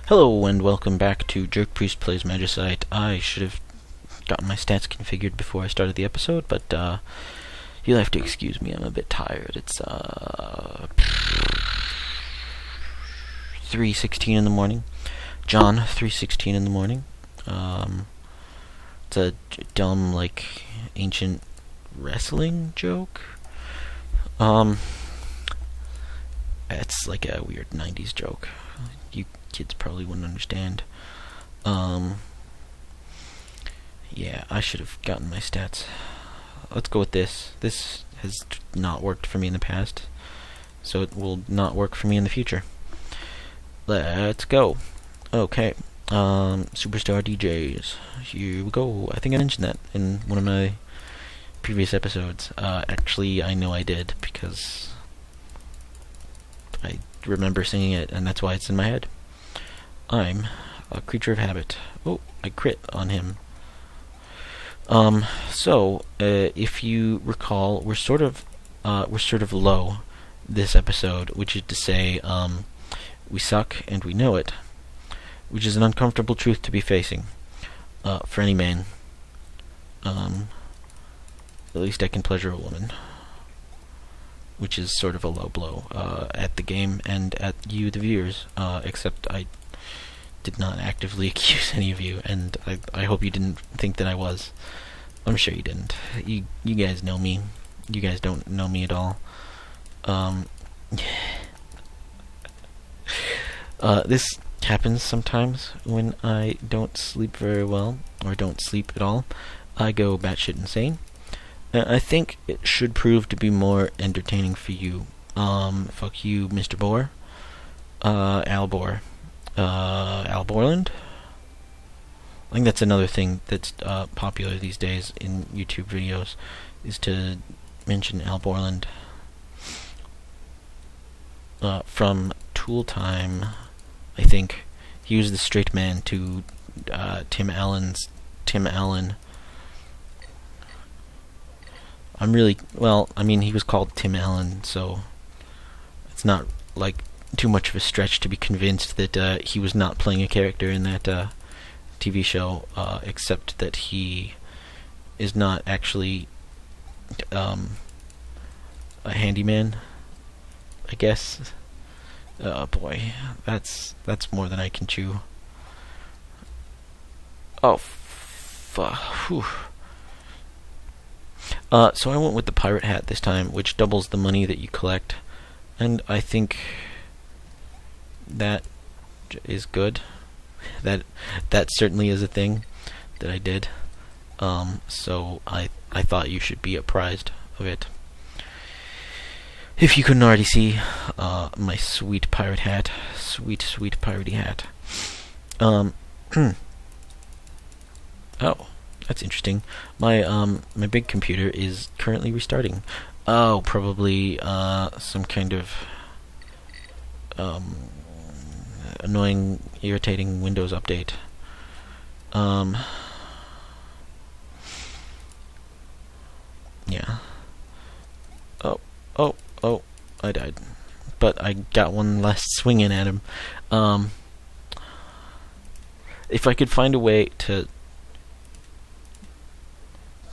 Hello and welcome back to Jerkpriest Plays Magicite. I should have gotten my stats configured before I started the episode, but you'll have to excuse me, I'm a bit tired. It's 3:16 in the morning. John, 3:16 in the morning. It's a dumb, ancient wrestling joke. It's like a weird 90s joke. You kids probably wouldn't understand. Yeah, I should have gotten my stats. Let's go with this. This has not worked for me in the past, so it will not work for me in the future. Let's go. Okay. Superstar DJs. Here we go. I think I mentioned that in one of my previous episodes. Actually, I know I did, because I remember singing it, and that's why it's in my head. I'm a creature of habit. Oh, I crit on him. If you recall, we're sort of low this episode, which is to say, we suck and we know it, which is an uncomfortable truth to be facing, for any man. At least I can pleasure a woman, which is sort of a low blow, at the game and at you, the viewers, except I did not actively accuse any of you, and I hope you didn't think that I was. I'm sure you didn't. You guys know me. You guys don't know me at all. This happens sometimes when I don't sleep very well, or don't sleep at all. I go batshit insane. I think it should prove to be more entertaining for you. Fuck you, Mr. Boar. Al Boar. Al Borland? I think that's another thing that's popular these days in YouTube videos, is to mention Al Borland. From Tool Time, I think. He was the straight man to Tim Allen's Tim Allen. He was called Tim Allen, so it's not too much of a stretch to be convinced that he was not playing a character in that TV show, except that he is not actually a handyman, I guess. Oh boy, that's more than I can chew. Oh, whew. So I went with the pirate hat this time, which doubles the money that you collect, and I think that is good. That certainly is a thing that I did. So I thought you should be apprised of it. If you couldn't already see, my sweet pirate hat, sweet piratey hat. Oh, that's interesting. My big computer is currently restarting. Oh, probably some kind of annoying, irritating Windows update. Yeah. Oh, I died. But I got one last swing in at him. If I could find a way to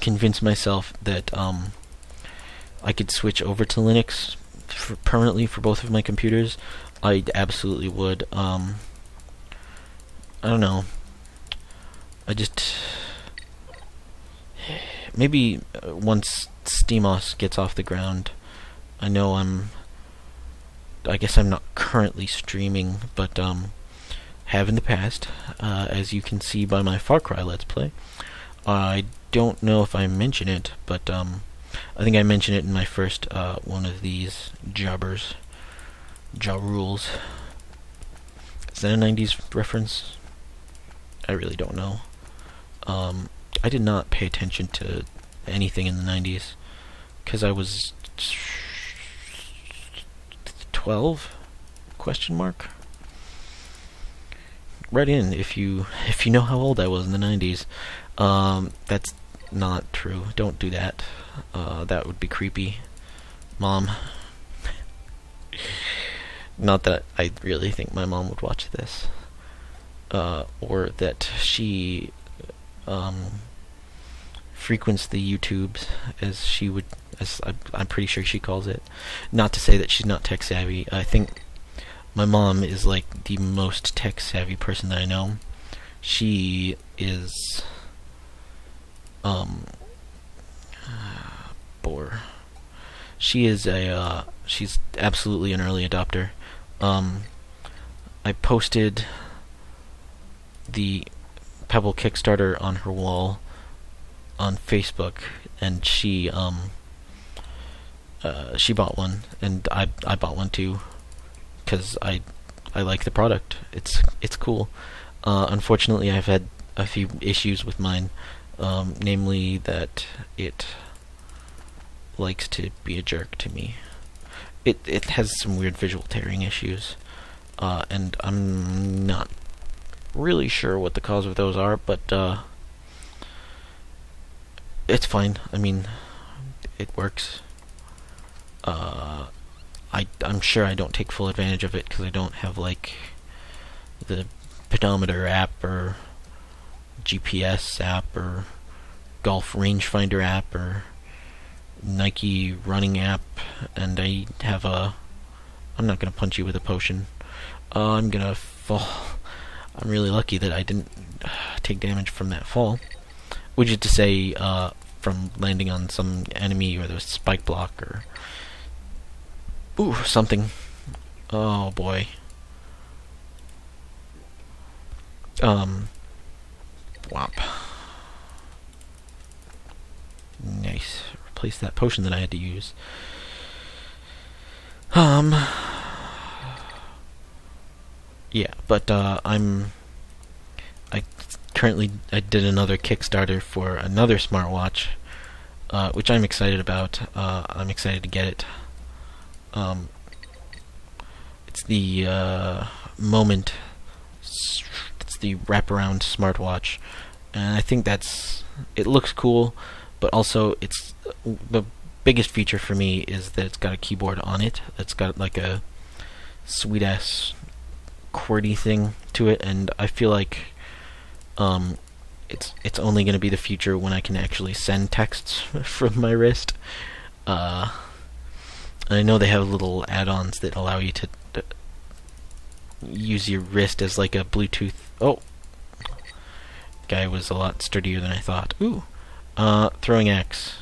convince myself that I could switch over to Linux permanently for both of my computers, I absolutely would. I don't know. Maybe once SteamOS gets off the ground. I guess I'm not currently streaming, but have in the past, as you can see by my Far Cry Let's Play. I don't know if I mention it, but I think I mentioned it in my first one of these jobbers. Ja Rules. Is that a 90s reference? I really don't know. I did not pay attention to anything in the 90s, because I was 12? Question mark? Write in if you know how old I was in the 90s. That's not true. Don't do that. That would be creepy. Mom. Not that I really think my mom would watch this. or that she frequents the YouTubes, as I'm pretty sure she calls it. Not to say that she's not tech savvy. I think my mom is like the most tech savvy person that I know. She is She is she's absolutely an early adopter. I posted the Pebble Kickstarter on her wall on Facebook, and she bought one, and I bought one too, because I like the product. It's cool. Unfortunately, I've had a few issues with mine, namely that it likes to be a jerk to me. It has some weird visual tearing issues, and I'm not really sure what the cause of those are, but it's fine. I mean, it works. I'm sure I don't take full advantage of it because I don't have like the pedometer app or GPS app or golf rangefinder app or Nike running app, and I have I'm not gonna punch you with a potion. I'm gonna fall. I'm really lucky that I didn't take damage from that fall, which is to say, from landing on some enemy or the spike block or something. Oh boy. Whop. Nice. Replace that potion that I had to use. Yeah, but I did another Kickstarter for another smartwatch, which I'm excited about. I'm excited to get it. It's the Moment. It's the wraparound smartwatch, and I think it looks cool, but also it's the biggest feature for me is that it's got a keyboard on it. It's got like a sweet ass QWERTY thing to it, and I feel like it's only going to be the future when I can actually send texts from my wrist. I know they have little add-ons that allow you to use your wrist as like a Bluetooth. Oh, guy was a lot sturdier than I thought. Ooh, throwing axe,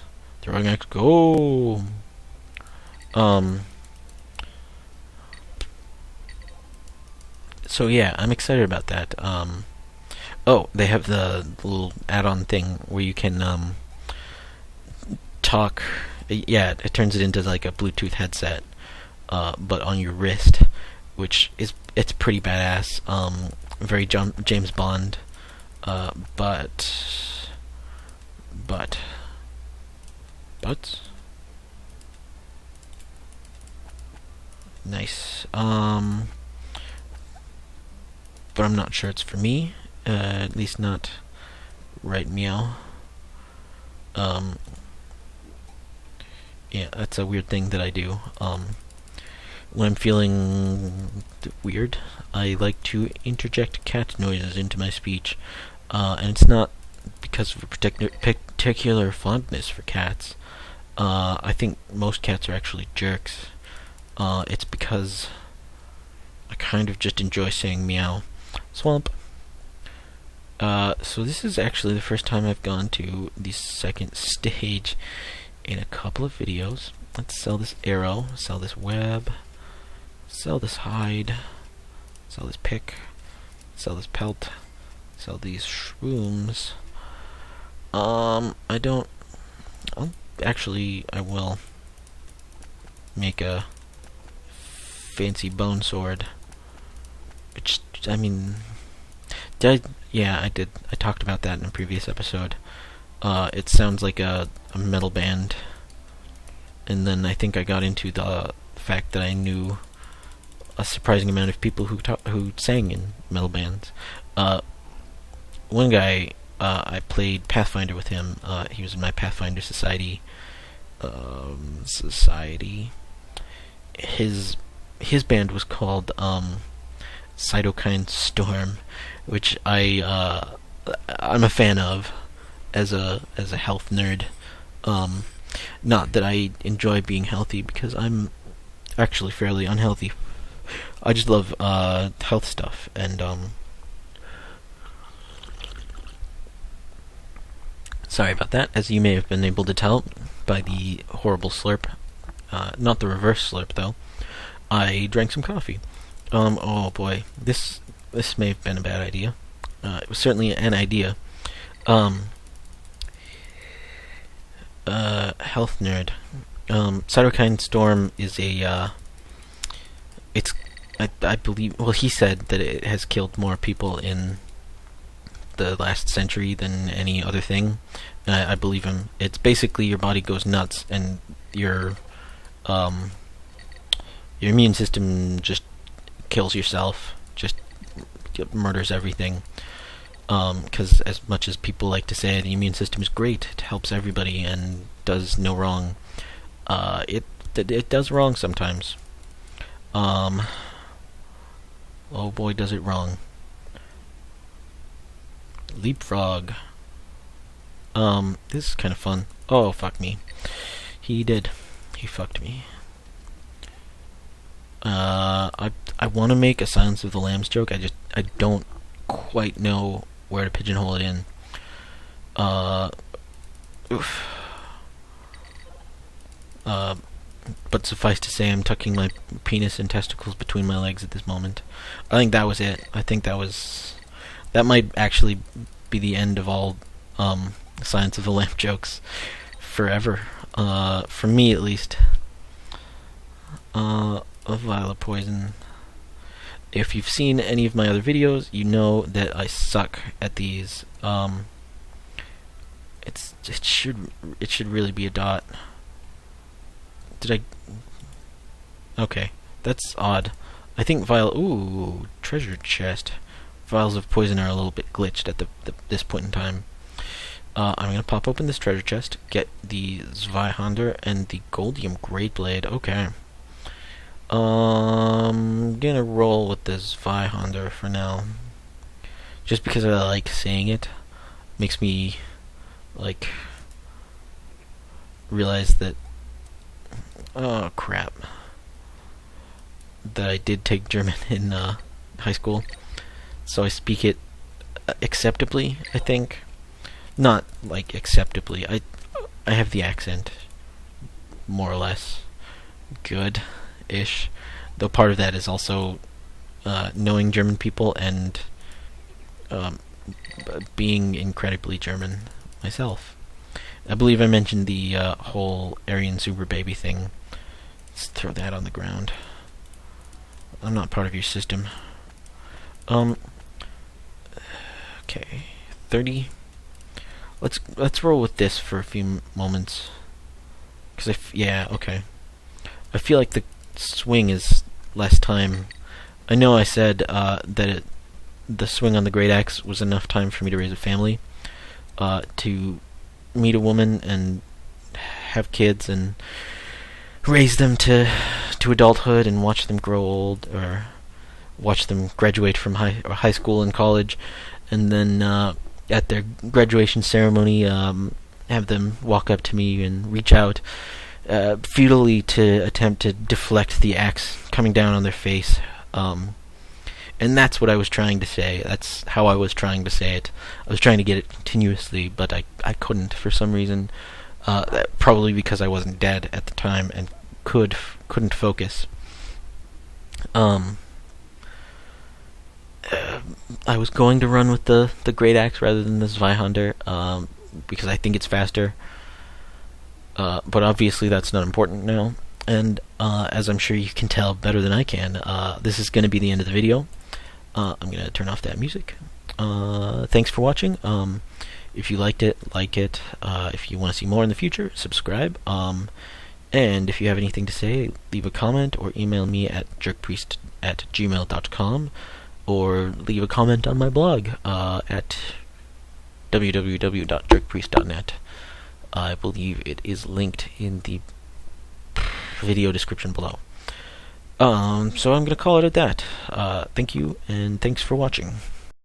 go. So yeah, I'm excited about that. Oh, they have the little add-on thing where you can talk. Yeah, it turns it into like a Bluetooth headset, but on your wrist, which it's pretty badass. Very James Bond, but nice. But I'm not sure it's for me. At least not right meow. Yeah, that's a weird thing that I do. When I'm feeling weird, I like to interject cat noises into my speech. And it's not because of a particular fondness for cats. I think most cats are actually jerks. It's because I kind of just enjoy saying meow. Swamp. So this is actually the first time I've gone to the second stage in a couple of videos. Let's sell this arrow, sell this web, sell this hide, sell this pick, sell this pelt, sell these shrooms. I will make a fancy bone sword. Which, I mean, yeah, I did. I talked about that in a previous episode. It sounds like a metal band, and then I think I got into the fact that I knew a surprising amount of people who sang in metal bands. One guy, I played Pathfinder with him. He was in my Pathfinder society. His band was called cytokine storm, which I'm a fan of as a health nerd. Not that I enjoy being healthy, because I'm actually fairly unhealthy. I just love health stuff, and sorry about that, as you may have been able to tell by the horrible slurp. Not the reverse slurp, though. I drank some coffee. Oh boy, this may have been a bad idea. It was certainly an idea. Health nerd. Cytokine storm is a, it's, I believe, well, he said that it has killed more people in the last century than any other thing. I believe him. It's basically your body goes nuts, and your immune system just kills yourself, just murders everything. Because as much as people like to say the immune system is great, it helps everybody and does no wrong, it does wrong sometimes. Oh boy, does it wrong. Leapfrog. This is kind of fun. Oh, fuck me. He did. He fucked me. I want to make a Silence of the Lambs joke. I don't quite know where to pigeonhole it in. Oof. But suffice to say, I'm tucking my penis and testicles between my legs at this moment. I think that was it. I think that might actually be the end of all Silence of the Lamb jokes forever. For me, at least. A vial of poison. If you've seen any of my other videos, you know that I suck at these. It should really be a dot. Did I? Okay, that's odd. I think ooh, treasure chest. Vials of poison are a little bit glitched at this point in time. I'm gonna pop open this treasure chest, get the Zweihander and the Goldium Great Blade. Okay. I'm gonna roll with this Zweihander for now, just because I like saying it. Makes me like realize that, oh crap, that I did take German in high school, so I speak it acceptably, I think. Not like acceptably. I have the accent more or less good-ish, though part of that is also knowing German people and being incredibly German myself. I believe I mentioned the whole Aryan super baby thing. Let's throw that on the ground. I'm not part of your system. Okay, 30. Let's roll with this for a few moments. Cause yeah, okay. I feel like the swing is less time. I know I said that the swing on the Great Axe was enough time for me to raise a family, to meet a woman and have kids and raise them to adulthood and watch them grow old, or watch them graduate from high school and college, and then at their graduation ceremony have them walk up to me and reach out futilely to attempt to deflect the axe coming down on their face. And that's what I was trying to say. That's how I was trying to say it. I was trying to get it continuously, but I couldn't for some reason. Probably because I wasn't dead at the time and couldn't focus. I was going to run with the Great Axe rather than the Zweihander, because I think it's faster. But obviously that's not important now. And as I'm sure you can tell better than I can, this is going to be the end of the video. I'm going to turn off that music. Thanks for watching. If you liked it, like it. If you want to see more in the future, subscribe. And if you have anything to say, leave a comment or email me at jerkpriest@gmail.com, or leave a comment on my blog at www.jerkpriest.net. I believe it is linked in the video description below. So I'm gonna call it at that. Thank you, and thanks for watching.